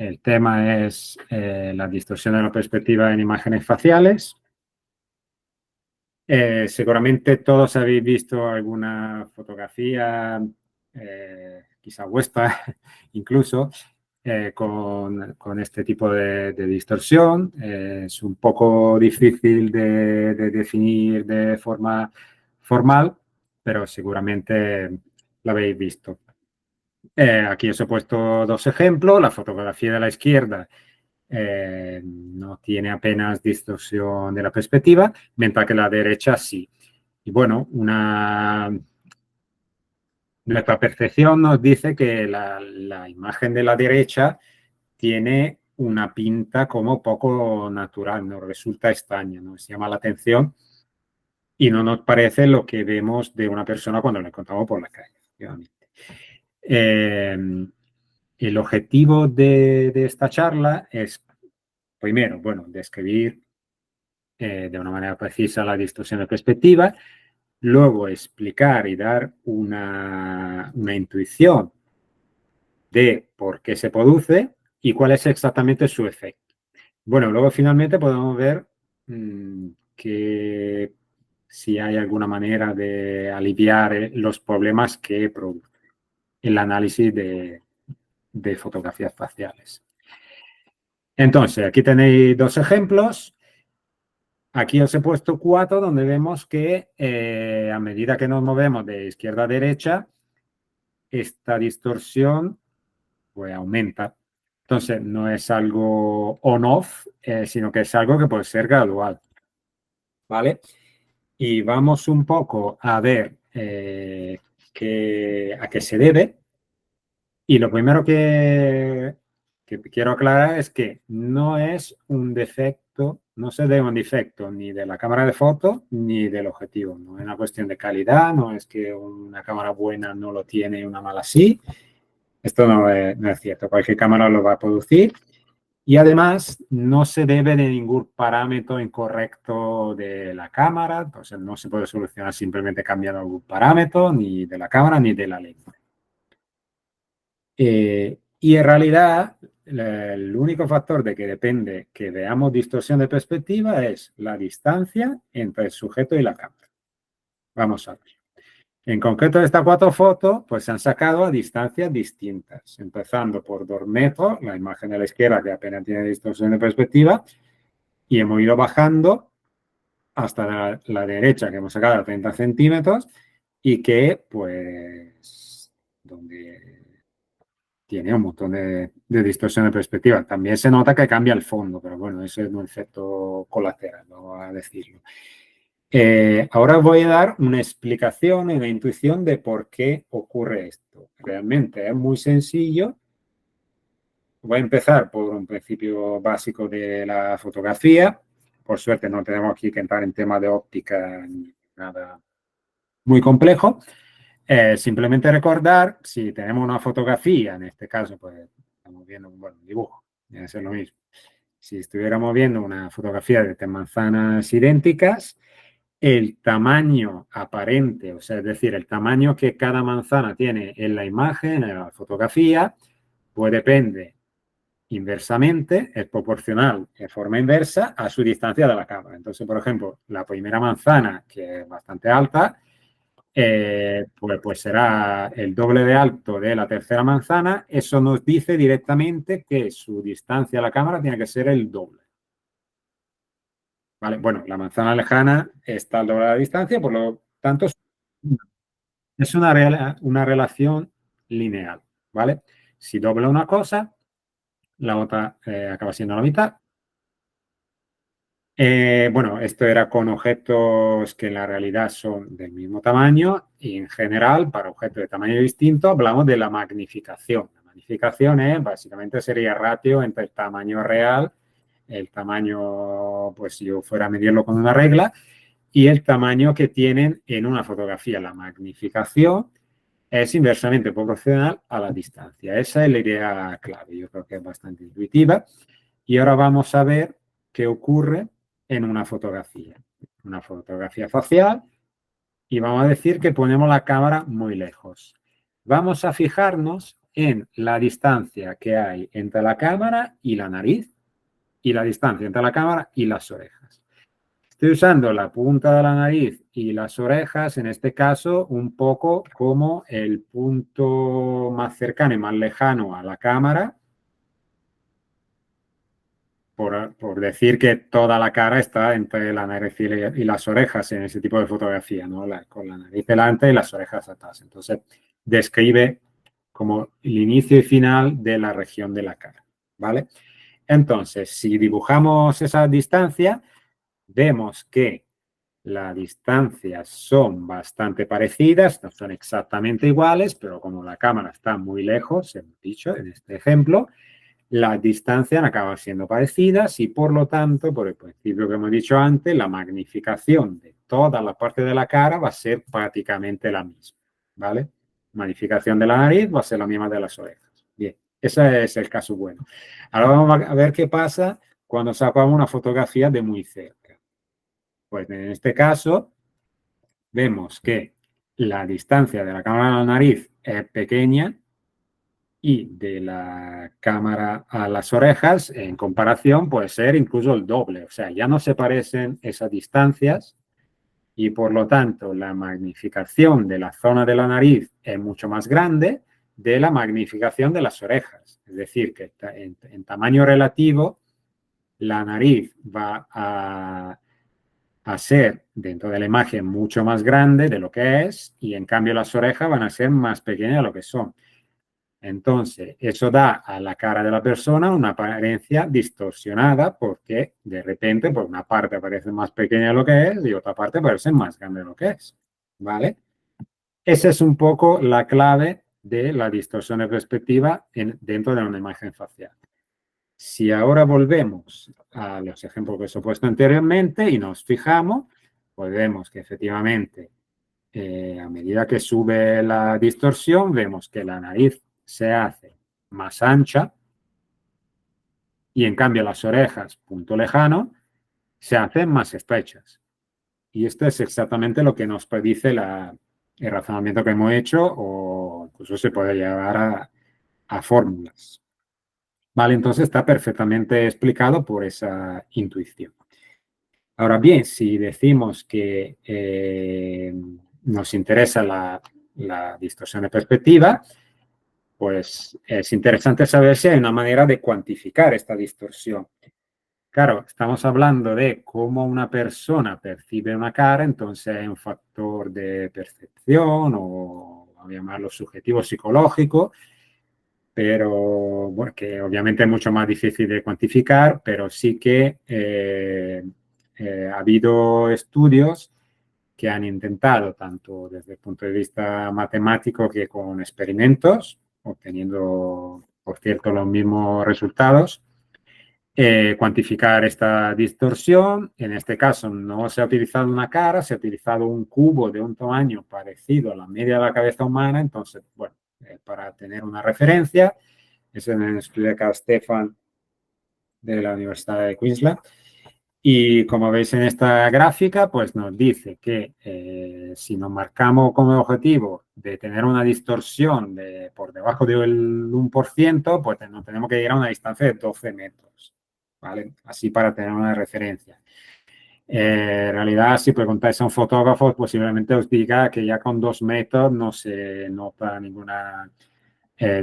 el tema es la distorsión de la perspectiva en imágenes faciales. Seguramente todos habéis visto alguna fotografía, quizá vuestra incluso, con este tipo de distorsión. Es un poco difícil de definir de forma formal, pero seguramente lo habéis visto. Aquí os he puesto dos ejemplos. La fotografía de la izquierda no tiene apenas distorsión de la perspectiva, mientras que la derecha sí. Y bueno, nuestra percepción nos dice que la imagen de la derecha tiene una pinta como poco natural, nos resulta extraña, nos llama la atención y no nos parece lo que vemos de una persona cuando la encontramos por la calle. El objetivo de esta charla es, primero, bueno, describir de una manera precisa la distorsión de perspectiva, luego explicar y dar una intuición de por qué se produce y cuál es exactamente su efecto. Bueno, luego finalmente podemos ver que si hay alguna manera de aliviar los problemas que produce el análisis de fotografías faciales. Entonces, aquí tenéis dos ejemplos. Aquí os he puesto 4 donde vemos que a medida que nos movemos de izquierda a derecha, esta distorsión pues aumenta. Entonces, no es algo on-off, sino que es algo que puede ser gradual. ¿Vale? Y vamos un poco a ver a qué se debe. Y lo primero que quiero aclarar es que no es un defecto, no se debe a un defecto ni de la cámara de foto ni del objetivo. No es una cuestión de calidad, no es que una cámara buena no lo tiene y una mala sí. Esto no es cierto. Cualquier cámara lo va a producir. Y además no se debe de ningún parámetro incorrecto de la cámara. Entonces no se puede solucionar simplemente cambiando algún parámetro ni de la cámara ni de la lente. Y en realidad, el único factor de que depende que veamos distorsión de perspectiva es la distancia entre el sujeto y la cámara. Vamos a ver. En concreto, estas 4 fotos pues, se han sacado a distancias distintas, empezando por 2 metros, la imagen de la izquierda que apenas tiene distorsión de perspectiva, y hemos ido bajando hasta la derecha, que hemos sacado a 30 centímetros, y que, pues, donde tiene un montón de distorsión de perspectiva. También se nota que cambia el fondo, pero bueno, eso es un efecto colateral, vamos a decirlo. Ahora voy a dar una explicación y una intuición de por qué ocurre esto. Realmente es muy sencillo. Voy a empezar por un principio básico de la fotografía. Por suerte no tenemos aquí que entrar en tema de óptica ni nada muy complejo. Simplemente recordar, si tenemos una fotografía, en este caso, pues estamos viendo un dibujo, debe ser lo mismo. Si estuviéramos viendo una fotografía de 3 manzanas idénticas, el tamaño aparente, o sea, es decir, el tamaño que cada manzana tiene en la imagen, en la fotografía, pues depende inversamente, es proporcional en forma inversa a su distancia de la cámara. Entonces, por ejemplo, la primera manzana, que es bastante alta, pues será el doble de alto de la tercera manzana. Eso nos dice directamente que su distancia a la cámara tiene que ser el doble. ¿Vale? Bueno, la manzana lejana está al doble de la distancia, por lo tanto es una relación lineal. ¿Vale? Si dobla una cosa, la otra acaba siendo la mitad. Bueno, esto era con objetos que en la realidad son del mismo tamaño y en general para objetos de tamaño distinto hablamos de la magnificación. La magnificación básicamente sería ratio entre el tamaño real, el tamaño, pues si yo fuera a medirlo con una regla, y el tamaño que tienen en una fotografía. La magnificación es inversamente proporcional a la distancia. Esa es la idea clave, yo creo que es bastante intuitiva. Y ahora vamos a ver qué ocurre en una fotografía facial, y vamos a decir que ponemos la cámara muy lejos. Vamos a fijarnos en la distancia que hay entre la cámara y la nariz y la distancia entre la cámara y las orejas. Estoy usando la punta de la nariz y las orejas, en este caso, un poco como el punto más cercano y más lejano a la cámara, por decir que toda la cara está entre la nariz y las orejas en ese tipo de fotografía, ¿no? Con la nariz delante y las orejas atrás. Entonces, describe como el inicio y final de la región de la cara, ¿vale? Entonces, si dibujamos esa distancia, vemos que las distancias son bastante parecidas, no son exactamente iguales, pero como la cámara está muy lejos, hemos dicho en este ejemplo, las distancias acaban siendo parecidas y por lo tanto, por el principio que hemos dicho antes, la magnificación de toda la parte de la cara va a ser prácticamente la misma, ¿vale? Magnificación de la nariz va a ser la misma de las orejas. Bien, ese es el caso bueno. Ahora vamos a ver qué pasa cuando sacamos una fotografía de muy cerca. Pues en este caso vemos que la distancia de la cámara a la nariz es pequeña y de la cámara a las orejas, en comparación, puede ser incluso el doble. O sea, ya no se parecen esas distancias y por lo tanto la magnificación de la zona de la nariz es mucho más grande de la magnificación de las orejas. Es decir, que en tamaño relativo la nariz va a ser dentro de la imagen mucho más grande de lo que es y en cambio las orejas van a ser más pequeñas de lo que son. Entonces, eso da a la cara de la persona una apariencia distorsionada porque de repente, por una parte parece más pequeña de lo que es y otra parte parece más grande de lo que es. ¿Vale? Esa es un poco la clave de la distorsión de perspectiva dentro de una imagen facial. Si ahora volvemos a los ejemplos que os he puesto anteriormente y nos fijamos, pues vemos que efectivamente a medida que sube la distorsión, vemos que la nariz se hace más ancha y en cambio las orejas, punto lejano, se hacen más estrechas. Y esto es exactamente lo que nos predice el razonamiento que hemos hecho o incluso se puede llevar a fórmulas. Vale, entonces está perfectamente explicado por esa intuición. Ahora bien, si decimos que nos interesa la distorsión de perspectiva, pues es interesante saber si hay una manera de cuantificar esta distorsión. Claro, estamos hablando de cómo una persona percibe una cara, entonces hay un factor de percepción o vamos a llamarlo subjetivo psicológico, pero bueno, que obviamente es mucho más difícil de cuantificar, pero sí que ha habido estudios que han intentado, tanto desde el punto de vista matemático que con experimentos, obteniendo, por cierto, los mismos resultados, cuantificar esta distorsión. En este caso no se ha utilizado una cara, se ha utilizado un cubo de un tamaño parecido a la media de la cabeza humana, entonces, bueno, para tener una referencia, es en el estudio de Carl Stefan de la Universidad de Queensland. Y como veis en esta gráfica, pues nos dice que si nos marcamos como objetivo de tener una distorsión por debajo del 1%, pues nos tenemos que llegar a una distancia de 12 metros, ¿vale? Así para tener una referencia. En realidad, si preguntáis a un fotógrafo, posiblemente os diga que ya con 2 metros no se nota ninguna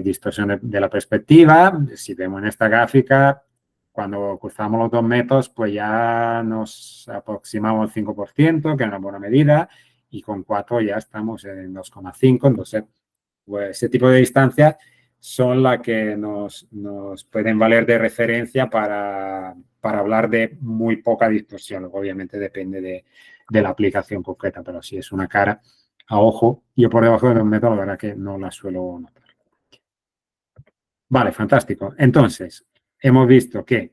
distorsión de la perspectiva. Si vemos en esta gráfica, cuando cruzamos los 2 metros, pues ya nos aproximamos al 5%, que es una buena medida, y con 4 ya estamos en 2,5. Entonces, pues ese tipo de distancias son las que nos pueden valer de referencia para hablar de muy poca distorsión. Obviamente depende de la aplicación concreta, pero si es una cara a ojo, yo por debajo de 2 metros, la verdad que no la suelo notar. Vale, fantástico. Entonces, hemos visto que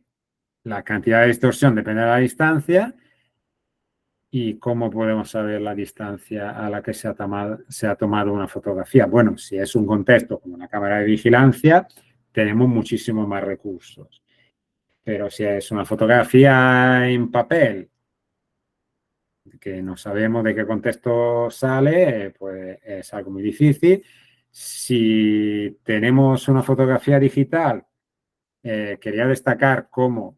la cantidad de distorsión depende de la distancia y cómo podemos saber la distancia a la que se ha tomado una fotografía. Bueno, si es un contexto como una cámara de vigilancia, tenemos muchísimos más recursos. Pero si es una fotografía en papel, que no sabemos de qué contexto sale, pues es algo muy difícil. Si tenemos una fotografía digital, quería destacar cómo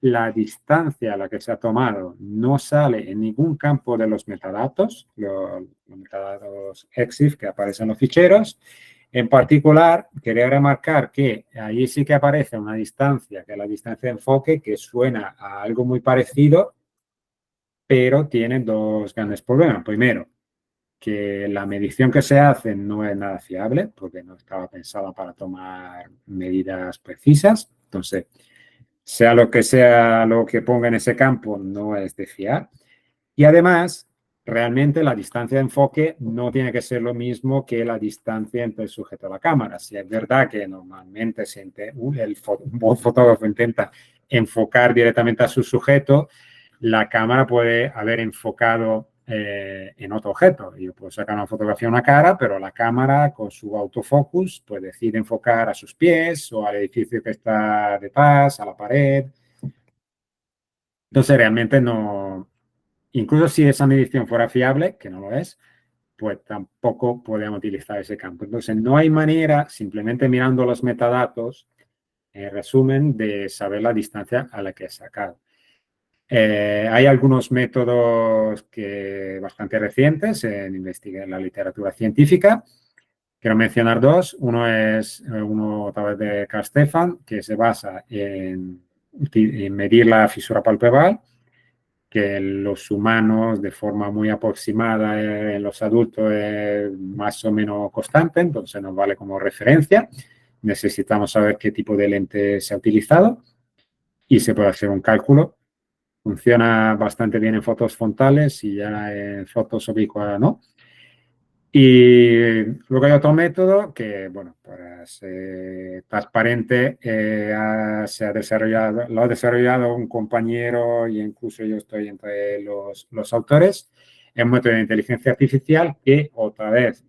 la distancia a la que se ha tomado no sale en ningún campo de los metadatos, los metadatos EXIF que aparecen en los ficheros. En particular, quería remarcar que ahí sí que aparece una distancia, que es la distancia de enfoque, que suena a algo muy parecido, pero tiene dos grandes problemas. Primero, que la medición que se hace no es nada fiable, porque no estaba pensada para tomar medidas precisas. Entonces, sea lo que ponga en ese campo, no es de fiar. Y además, realmente la distancia de enfoque no tiene que ser lo mismo que la distancia entre el sujeto y la cámara. Si es verdad que normalmente un buen fotógrafo intenta enfocar directamente a su sujeto, la cámara puede haber enfocado en otro objeto. Yo puedo sacar una fotografía de una cara, pero la cámara con su autofocus pues decide enfocar a sus pies o al edificio que está detrás, a la pared. Entonces realmente no, incluso si esa medición fuera fiable, que no lo es, pues tampoco podemos utilizar ese campo. Entonces no hay manera, simplemente mirando los metadatos, en resumen, de saber la distancia a la que he sacado. Hay algunos métodos bastante recientes en la literatura científica. Quiero mencionar dos. Uno es uno a través de Carl Stefan, que se basa en medir la fisura palpebral, que en los humanos de forma muy aproximada, en los adultos es más o menos constante, entonces nos vale como referencia. Necesitamos saber qué tipo de lente se ha utilizado y se puede hacer un cálculo. Funciona bastante bien en fotos frontales y ya en fotos oblicuas no. Y luego hay otro método que, bueno, para ser transparente, lo ha desarrollado un compañero y incluso yo estoy entre los autores. Es un método de inteligencia artificial que, otra vez,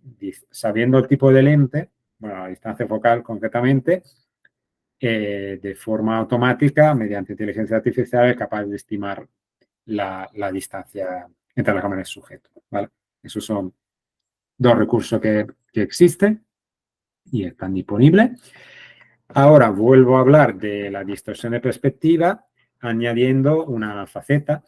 sabiendo el tipo de lente, bueno, la distancia focal concretamente, de forma automática, mediante inteligencia artificial, es capaz de estimar la distancia entre la cámara y el sujeto. ¿Vale? Esos son dos recursos que existen y están disponibles. Ahora vuelvo a hablar de la distorsión de perspectiva añadiendo una faceta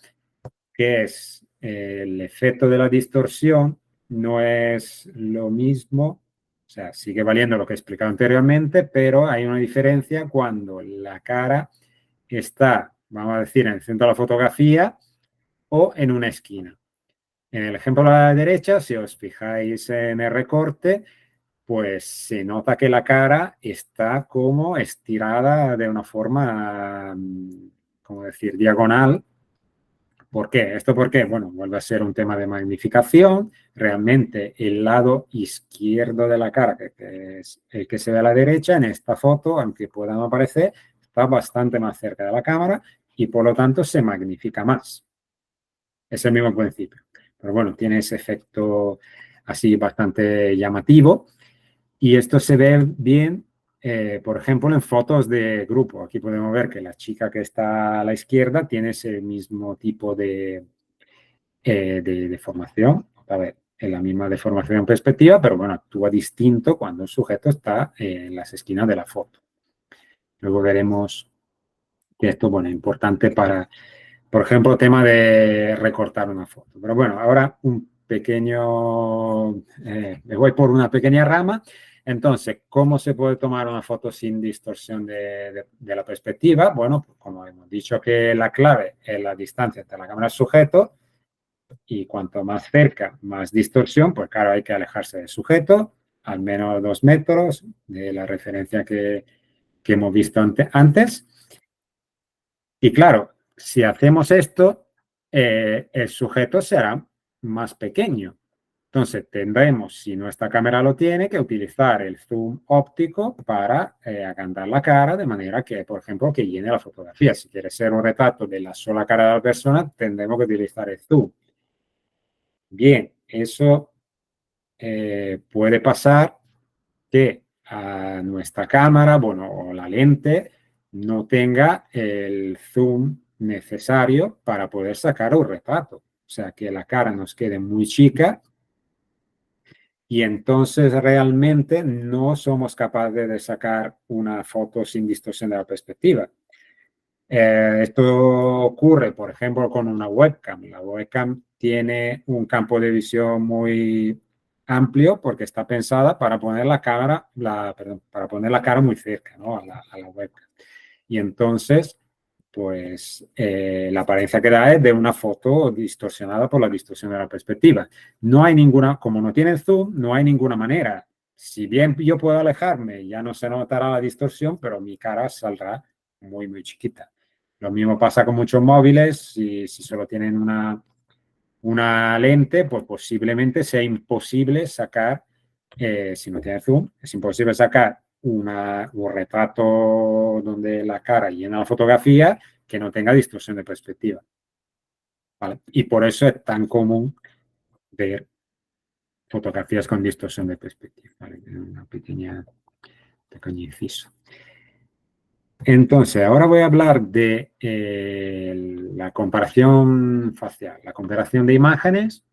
que es el efecto de la distorsión no es lo mismo, o sea, sigue valiendo lo que he explicado anteriormente, pero hay una diferencia cuando la cara está, vamos a decir, en el centro de la fotografía o en una esquina. En el ejemplo de la derecha, si os fijáis en el recorte, pues se nota que la cara está como estirada de una forma, como decir, diagonal. ¿Por qué? ¿Esto por qué? Bueno, vuelve a ser un tema de magnificación. Realmente el lado izquierdo de la cara, que es el que se ve a la derecha, en esta foto, aunque pueda no aparecer, está bastante más cerca de la cámara y por lo tanto se magnifica más. Es el mismo principio. Pero bueno, tiene ese efecto así bastante llamativo. Y esto se ve bien, por ejemplo, en fotos de grupo. Aquí podemos ver que la chica que está a la izquierda tiene ese mismo tipo de deformación. A ver, en la misma deformación en perspectiva, pero bueno, actúa distinto cuando el sujeto está en las esquinas de la foto. Luego veremos que esto, bueno, es importante para, por ejemplo, tema de recortar una foto. Pero bueno, ahora me voy por una pequeña rama. Entonces, ¿cómo se puede tomar una foto sin distorsión de la perspectiva? Bueno, pues como hemos dicho que la clave es la distancia entre la cámara y el sujeto, y cuanto más cerca, más distorsión, pues claro, hay que alejarse del sujeto, al menos 2 metros de la referencia que hemos visto antes. Y claro, si hacemos esto, el sujeto será más pequeño. Entonces tendremos, si nuestra cámara lo tiene, que utilizar el zoom óptico para agrandar la cara de manera que, por ejemplo, que llene la fotografía. Si quiere ser un retrato de la sola cara de la persona, tendremos que utilizar el zoom. Bien, eso puede pasar que a nuestra cámara, bueno, o la lente, no tenga el zoom necesario para poder sacar un retrato. O sea, que la cara nos quede muy chica Y entonces realmente no somos capaces de sacar una foto sin distorsión de la perspectiva. Esto ocurre, por ejemplo, con una webcam. La webcam tiene un campo de visión muy amplio porque está pensada para poner la cámara, perdón, para poner la cara muy cerca, ¿no? a la webcam. Y entonces, pues la apariencia que da es de una foto distorsionada por la distorsión de la perspectiva. No hay ninguna, como no tiene zoom, no hay ninguna manera. Si bien yo puedo alejarme, ya no se notará la distorsión, pero mi cara saldrá muy, muy chiquita. Lo mismo pasa con muchos móviles, si solo tienen una lente, pues posiblemente sea imposible sacar, si no tiene zoom, es imposible sacar un retrato donde la cara llena la fotografía que no tenga distorsión de perspectiva. ¿Vale? Y por eso es tan común ver fotografías con distorsión de perspectiva. ¿Vale? Una pequeño inciso. Entonces, ahora voy a hablar de la comparación facial, la comparación de imágenes.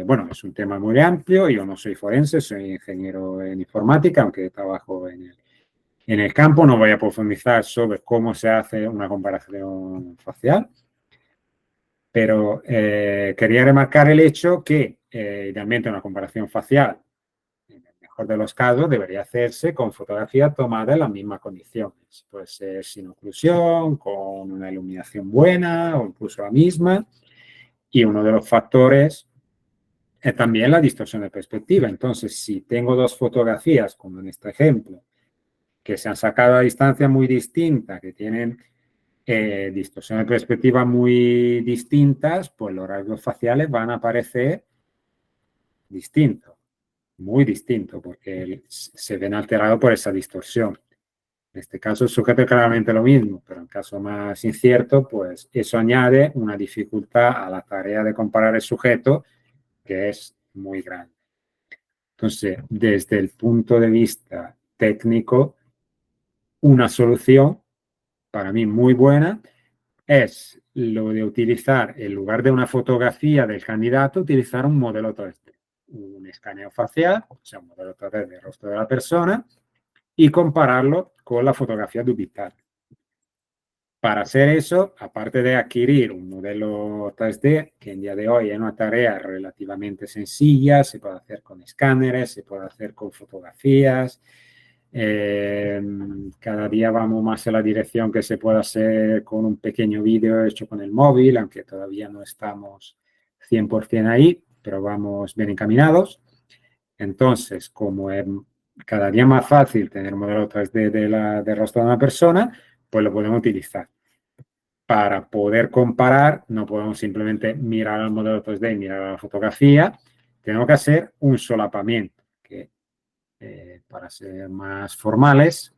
Bueno, es un tema muy amplio. Yo no soy forense, soy ingeniero en informática, aunque trabajo en el campo. No voy a profundizar sobre cómo se hace una comparación facial, pero quería remarcar el hecho que idealmente una comparación facial, en el mejor de los casos, debería hacerse con fotografía tomada en las mismas condiciones. Puede ser sin oclusión, con una iluminación buena o incluso la misma. Y uno de los factores es también la distorsión de perspectiva. Entonces, si tengo dos fotografías, como en este ejemplo, que se han sacado a distancia muy distinta, que tienen distorsión de perspectiva muy distintas, pues los rasgos faciales van a aparecer distintos, muy distintos, porque se ven alterados por esa distorsión. En este caso el sujeto es claramente lo mismo, pero en caso más incierto, pues eso añade una dificultad a la tarea de comparar el sujeto que es muy grande. Entonces, desde el punto de vista técnico, una solución para mí muy buena es lo de utilizar, en lugar de una fotografía del candidato, utilizar un modelo 3D, un escaneo facial, o sea, un modelo 3D del rostro de la persona, y compararlo con la fotografía dubital. Para hacer eso, aparte de adquirir un modelo 3D, que en día de hoy es una tarea relativamente sencilla, se puede hacer con escáneres, se puede hacer con fotografías. Cada día vamos más en la dirección que se puede hacer con un pequeño vídeo hecho con el móvil, aunque todavía no estamos 100% ahí, pero vamos bien encaminados. Entonces, como es cada día más fácil tener un modelo 3D del rostro de una persona, pues lo podemos utilizar. Para poder comparar, no podemos simplemente mirar al modelo 3D y mirar a la fotografía, tenemos que hacer un solapamiento, que para ser más formales,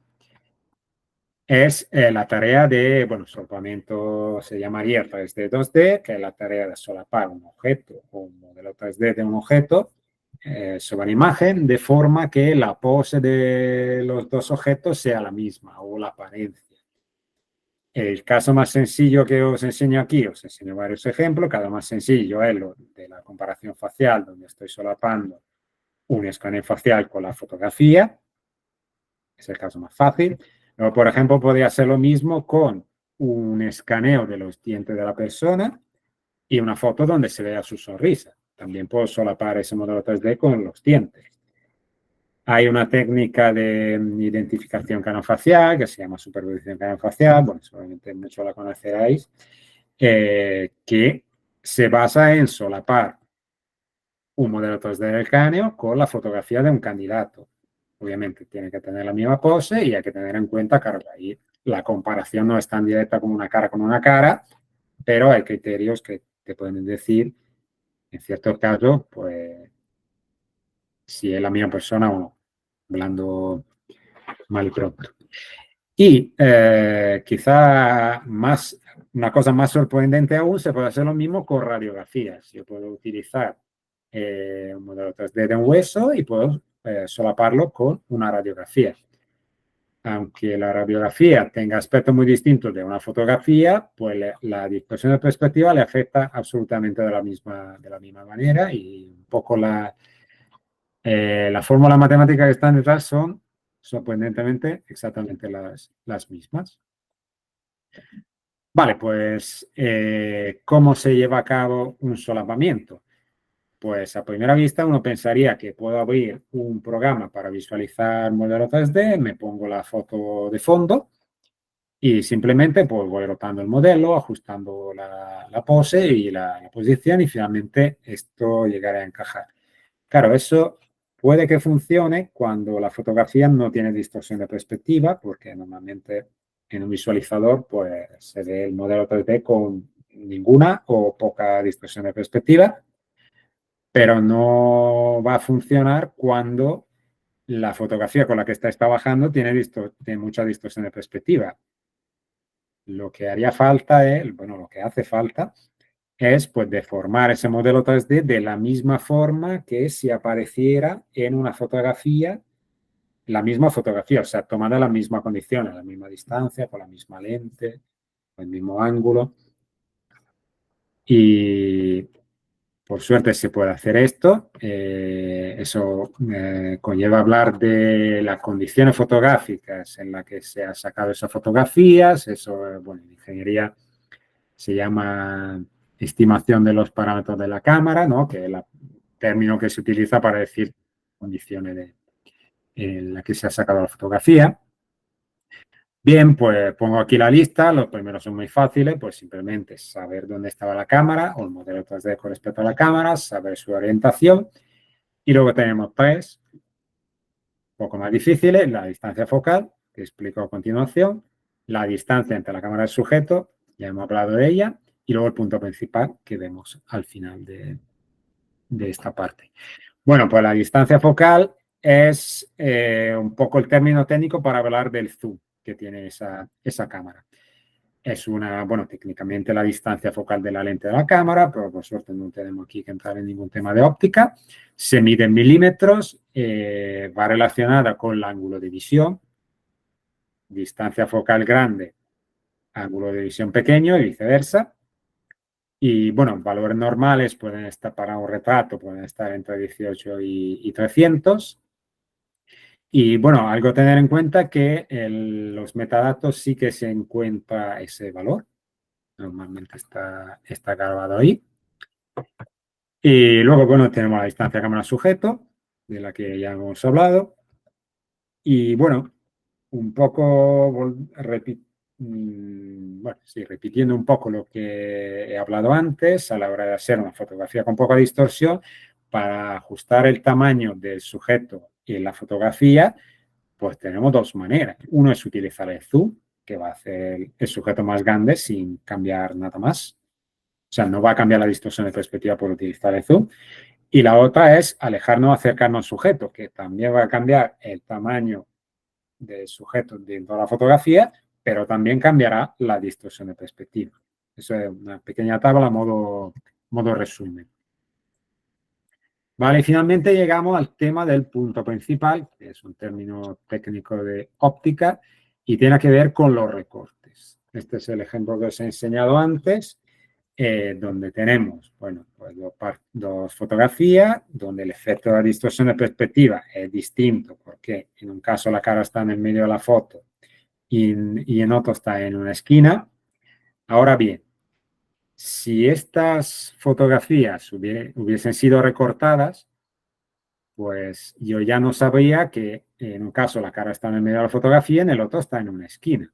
es la tarea de, bueno, solapamiento se llamaría 3D 2D, que es la tarea de solapar un objeto o un modelo 3D de un objeto sobre la imagen, de forma que la pose de los dos objetos sea la misma o la apariencia. El caso más sencillo que os enseño aquí, os enseño varios ejemplos, cada más sencillo es lo de la comparación facial, donde estoy solapando un escaneo facial con la fotografía, es el caso más fácil. Luego, por ejemplo, podría hacer lo mismo con un escaneo de los dientes de la persona y una foto donde se vea su sonrisa. También puedo solapar ese modelo 3D con los dientes. Hay una técnica de identificación craniofacial que se llama superposición craniofacial, bueno, seguramente muchos la conoceráis, que se basa en solapar un modelo 3D del cráneo con la fotografía de un candidato. Obviamente tiene que tener la misma pose y hay que tener en cuenta que ahí la comparación no es tan directa como una cara con una cara, pero hay criterios que te pueden decir, en ciertos casos, pues si es la misma persona o no, hablando mal y pronto. Y quizá una cosa más sorprendente aún, se puede hacer lo mismo con radiografías. Yo puedo utilizar un modelo 3D de un hueso y puedo solaparlo con una radiografía. aunque la radiografía tenga aspectos muy distintos de una fotografía, pues la distorsión de perspectiva le afecta absolutamente de la misma manera y un poco la fórmula matemática que están detrás son sorprendentemente exactamente las mismas. Vale, pues ¿cómo se lleva a cabo un solapamiento? Pues a primera vista uno pensaría que puedo abrir un programa para visualizar modelo 3D, me pongo la foto de fondo y simplemente pues voy rotando el modelo, ajustando la pose y la posición y finalmente esto llegará a encajar. Claro, eso puede que funcione cuando la fotografía no tiene distorsión de perspectiva, porque normalmente en un visualizador pues se ve el modelo 3D con ninguna o poca distorsión de perspectiva, pero no va a funcionar cuando la fotografía con la que estáis trabajando tiene mucha distorsión de perspectiva. Lo que haría falta es, bueno, lo que hace falta es pues deformar ese modelo 3D de la misma forma que si apareciera en una fotografía, la misma fotografía, o sea, tomada las mismas condiciones, la misma distancia, con la misma lente, con el mismo ángulo. Y por suerte se puede hacer esto. Eso conlleva hablar de las condiciones fotográficas en las que se han sacado esas fotografías. Eso, bueno, en ingeniería se llama estimación de los parámetros de la cámara, ¿no? Que es el término que se utiliza para decir condiciones en las que se ha sacado la fotografía. Bien, pues pongo aquí la lista. Los primeros son muy fáciles, pues simplemente saber dónde estaba la cámara o el modelo 3D con respecto a la cámara, saber su orientación. Y luego tenemos tres, un poco más difíciles, la distancia focal, que explico a continuación, la distancia entre la cámara y el sujeto, ya hemos hablado de ella, y luego el punto principal que vemos al final de esta parte. Bueno, pues la distancia focal es un poco el término técnico para hablar del zoom que tiene esa cámara. Es bueno, técnicamente la distancia focal de la lente de la cámara, pero por suerte no tenemos aquí que entrar en ningún tema de óptica. Se mide en milímetros, va relacionada con el ángulo de visión, distancia focal grande, ángulo de visión pequeño y viceversa. Y bueno, valores normales pueden estar para un retrato, pueden estar entre 18 y 300. Y bueno, algo a tener en cuenta que los metadatos sí que se encuentra ese valor. Normalmente está grabado ahí. Y luego, bueno, tenemos la distancia cámara-sujeto, de la que ya hemos hablado. Y bueno, un poco bueno, sí, repitiendo un poco lo que he hablado antes, a la hora de hacer una fotografía con poca distorsión, para ajustar el tamaño del sujeto y la fotografía, pues tenemos dos maneras. Uno es utilizar el zoom, que va a hacer el sujeto más grande sin cambiar nada más. O sea, no va a cambiar la distorsión de perspectiva por utilizar el zoom. Y la otra es alejarnos, acercarnos al sujeto, que también va a cambiar el tamaño del sujeto dentro de la fotografía, pero también cambiará la distorsión de perspectiva. Eso es una pequeña tabla modo resumen. Vale, y finalmente llegamos al tema del punto principal, que es un término técnico de óptica y tiene que ver con los recortes. Este es el ejemplo que os he enseñado antes, donde tenemos, bueno, pues dos fotografías, donde el efecto de la distorsión de perspectiva es distinto, porque en un caso la cara está en el medio de la foto y en otro está en una esquina. Ahora bien, si estas fotografías hubiesen sido recortadas, pues yo ya no sabría que en un caso la cara está en el medio de la fotografía, en el otro está en una esquina.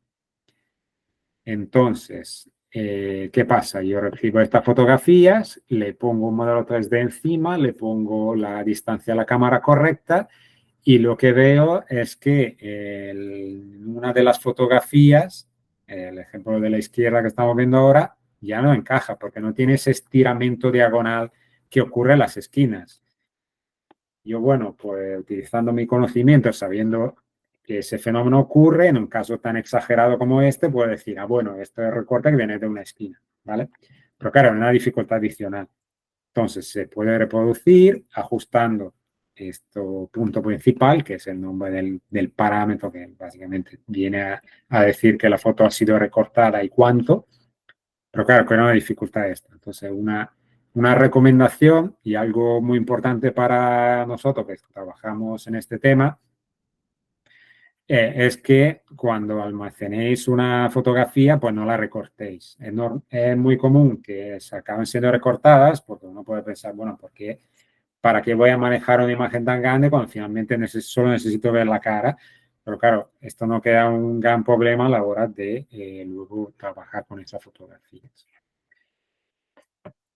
Entonces, ¿qué pasa? Yo recibo estas fotografías, le pongo un modelo 3D encima, le pongo la distancia a la cámara correcta y lo que veo es que en una de las fotografías, el ejemplo de la izquierda que estamos viendo ahora, ya no encaja porque no tiene ese estiramiento diagonal que ocurre en las esquinas. Yo, bueno, pues utilizando mi conocimiento, sabiendo que ese fenómeno ocurre, en un caso tan exagerado como este, puedo decir, bueno, esto es recorte que viene de una esquina, ¿vale? Pero claro, es una dificultad adicional. Entonces, se puede reproducir ajustando este punto principal, que es el nombre del parámetro que básicamente viene a decir que la foto ha sido recortada y cuánto. Pero claro, que era una dificultad esta. Entonces, una recomendación y algo muy importante para nosotros que trabajamos en este tema es que cuando almacenéis una fotografía, pues no la recortéis. Es muy común que se acaben siendo recortadas porque uno puede pensar, bueno, ¿para qué voy a manejar una imagen tan grande cuando finalmente solo necesito ver la cara? Pero claro, esto no queda un gran problema a la hora de luego trabajar con esas fotografías.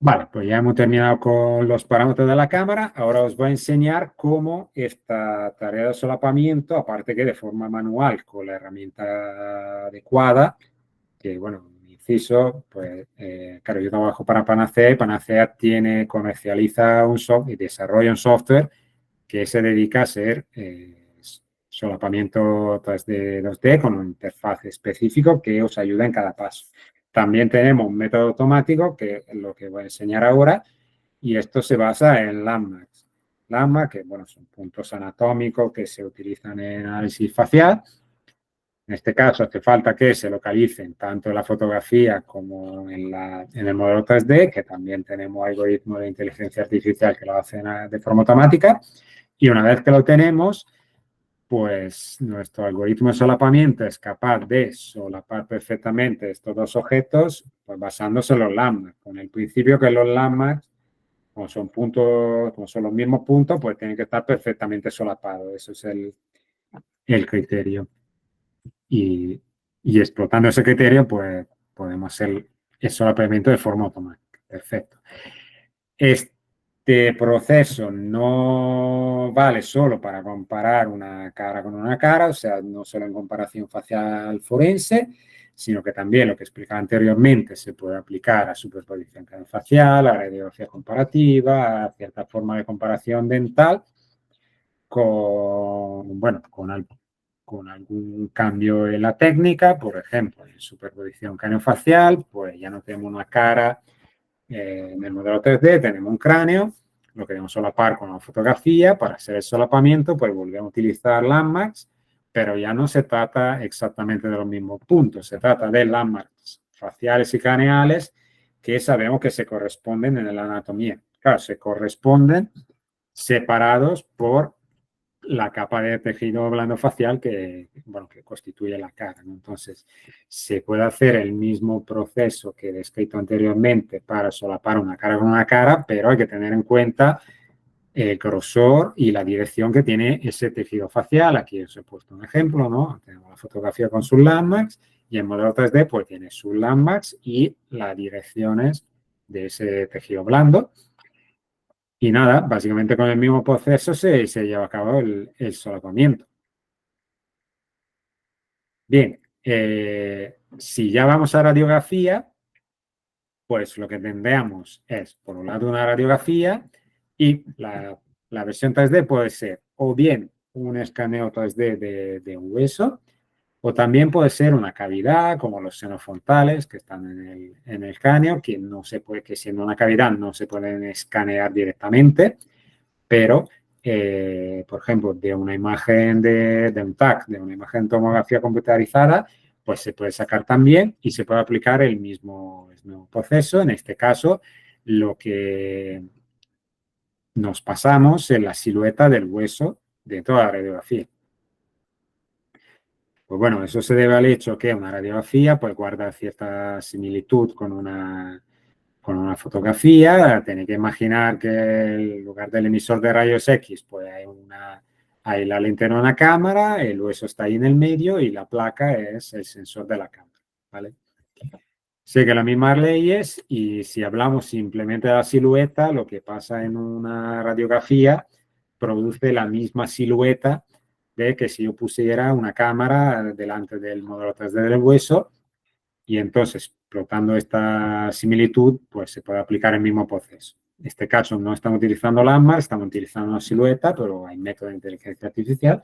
Vale, pues ya hemos terminado con los parámetros de la cámara. Ahora os voy a enseñar cómo esta tarea de solapamiento, aparte que de forma manual con la herramienta adecuada, que bueno, inciso, pues claro, yo trabajo para Panacea y Panacea comercializa un software y desarrolla un software que se dedica a hacer solapamiento 3D, 2D con un interfaz específico que os ayuda en cada paso. También tenemos un método automático, que es lo que voy a enseñar ahora, y esto se basa en landmarks. Landmarks, que bueno, son puntos anatómicos que se utilizan en análisis facial. En este caso hace falta que se localicen tanto en la fotografía como en el modelo 3D, que también tenemos algoritmos de inteligencia artificial que lo hacen de forma automática. Y una vez que lo tenemos, pues nuestro algoritmo de solapamiento es capaz de solapar perfectamente estos dos objetos, pues basándose en los landmarks, con el principio que los landmarks, como son puntos, como son los mismos puntos, pues tienen que estar perfectamente solapados. Eso es el criterio. Y explotando ese criterio, pues podemos hacer el solapamiento de forma automática. Perfecto. Este proceso no vale solo para comparar una cara con una cara, o sea, no solo en comparación facial forense, sino que también lo que explicaba anteriormente se puede aplicar a superposición facial, a radiografía comparativa, a cierta forma de comparación dental, bueno, con algún cambio en la técnica, por ejemplo, en superposición craneofacial, pues ya no tenemos una cara en el modelo 3D, tenemos un cráneo, lo queremos solapar con la fotografía. Para hacer el solapamiento, pues volvemos a utilizar landmarks, pero ya no se trata exactamente de los mismos puntos, se trata de landmarks faciales y craneales que sabemos que se corresponden en la anatomía. Claro, se corresponden separados por la capa de tejido blando facial bueno, que constituye la cara, ¿no? Entonces, se puede hacer el mismo proceso que he descrito anteriormente para solapar una cara con una cara, pero hay que tener en cuenta el grosor y la dirección que tiene ese tejido facial. Aquí os he puesto un ejemplo, ¿no? Tenemos la fotografía con sus landmarks y en modelo 3D pues tiene sus landmarks y las direcciones de ese tejido blando. Y nada, básicamente con el mismo proceso se lleva a cabo el solapamiento. Bien, si ya vamos a radiografía, pues lo que tendríamos es, por un lado, una radiografía y la versión 3D puede ser o bien un escaneo 3D de un hueso o también puede ser una cavidad como los senos frontales que están en el cráneo, que no se puede, que siendo una cavidad no se pueden escanear directamente, pero, por ejemplo, de una imagen de un TAC, de una imagen de tomografía computarizada, pues se puede sacar también y se puede aplicar el mismo proceso. En este caso, lo que nos pasamos en la silueta del hueso dentro de la radiografía. Pues bueno, eso se debe al hecho que una radiografía pues guarda cierta similitud con una fotografía. Tiene que imaginar que en lugar del emisor de rayos X, pues hay la lente en una cámara, el hueso está ahí en el medio y la placa es el sensor de la cámara, ¿vale? Sigue las mismas leyes y si hablamos simplemente de la silueta, lo que pasa en una radiografía produce la misma silueta de que si yo pusiera una cámara delante del modelo 3D del hueso y entonces, explotando esta similitud, pues se puede aplicar el mismo proceso. En este caso no estamos utilizando landmark, estamos utilizando una silueta, pero hay métodos de inteligencia artificial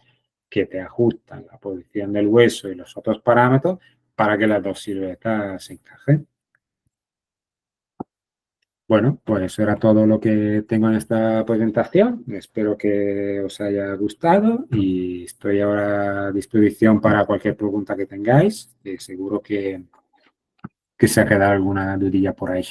que te ajustan la posición del hueso y los otros parámetros para que las dos siluetas se encajen. Bueno, pues eso era todo lo que tengo en esta presentación. Espero que os haya gustado y estoy ahora a disposición para cualquier pregunta que tengáis. Seguro que se ha quedado alguna dudilla por ahí.